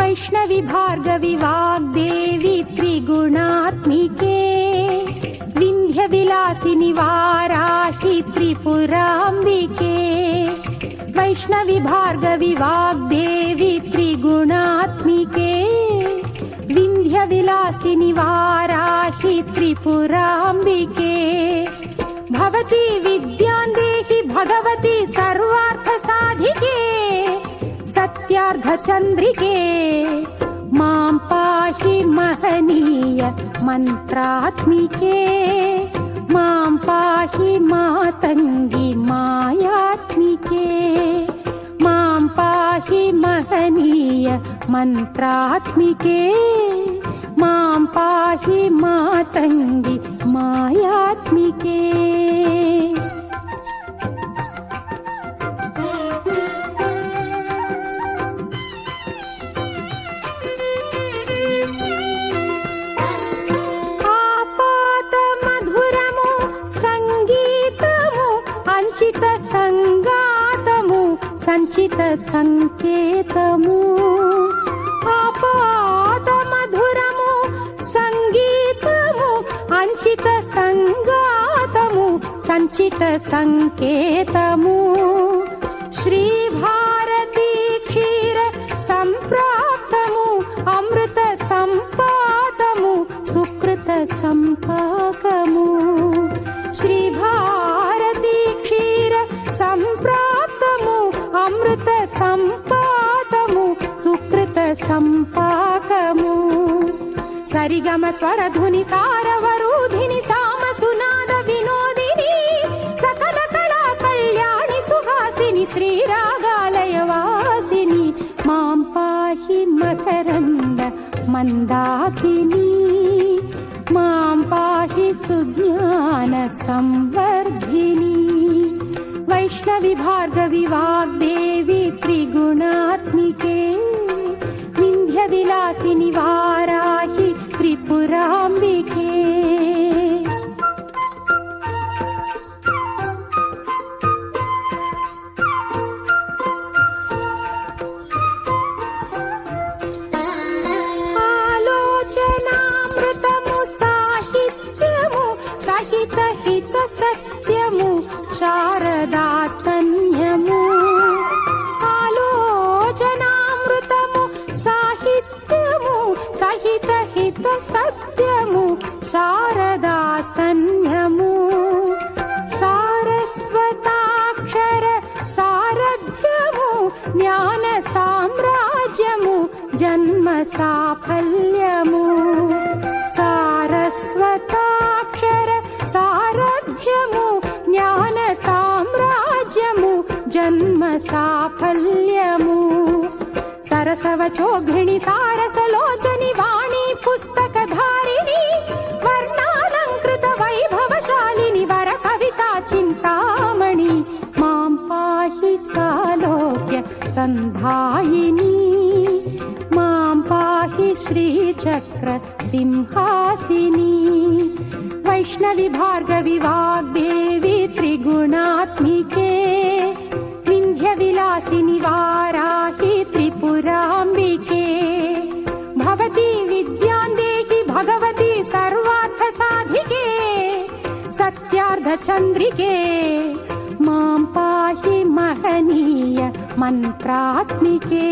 वैष्णवी भार्गवी वाग्देवी त्रिगुणात्मिके विंध्य विलासिनी वाराहि त्रिपुरांबिके वैष्णवी भार्गवी वाग्देवी त्रिगुणात्मिके विंध्य विलासिनी वाराहि त्रिपुरांबिके भवती विद्यां देहि भगवती सर्वार्थ साधिके सत्यार्थ चंद्रिके मां पाहि महनीय मंत्रात्मिके मां पाहि मातंगी मायात्मिके मां पाहि महनीय मंत्रात्मिके मां पाहि मातंगी मायात्मिके। సంచిత సంగాతము సంచిత సంకేతము ఆపాద మధురము సంగీతము అంచిత సంగాతము సంచిత సంకేతము శ్రీ భారతీ క్షీర సంప్రాప్తము అమృత సంపాదము సుకృత సంపాకము శ్రీ భారతీ క్షీర సంప్రాప్తము అమృత సంపాదము సుకృత సంపాకము సరిగమ స్వరధుని సారవరూధిని సామ సునాద వినోదిని సకల కళా కళ్యాణి సుహాసిని శ్రీరాగాలయ వాసిని మాం పాహి మకరంద మందాకిని మాం పాహి సుజ్ఞాన సంవర్ధిని वैष्णवी भार्गवी वाग्देवी त्रिगुणात्मिके विंध्य विलासिनी वाराहि त्रिपुरांबिके। आलोचनामृतमु साहित्यमु सहित हित सत्यमु శారదాస్తన్యము ఆలోచనామృతము సాహిత్యము సహిత హిత సత్యము శారదాస్తన్యము సారస్వతాక్షర సారథ్యము జ్ఞాన సామ్రాజ్యము జన్మ సాఫల్యము సారస్వతాక్షర సారథ్యము జ్ఞాన సామ్రాజ్యము జన్మ సాఫల్యము సరసవచోఘిణి సారసలోచని వాణి పుస్తకధారిణి వర్ణాలంకృత వైభవశాలిని వర కవితా చింతామణి మాం పాహి సాలోక్య సంధాయిని మాం పాహి శ్రీచక్ర సింహాసిని वैष्णवी भार्गवी वाग्देवी त्रिगुणात्मिके विंध्य विलासिनी वाराहि त्रिपुरांबिके भवती विद्यां देहि भगवती सर्वार्थ साधिके सत्यार्थ चंद्रिके मां पाहि महनीय मंत्रात्मिके।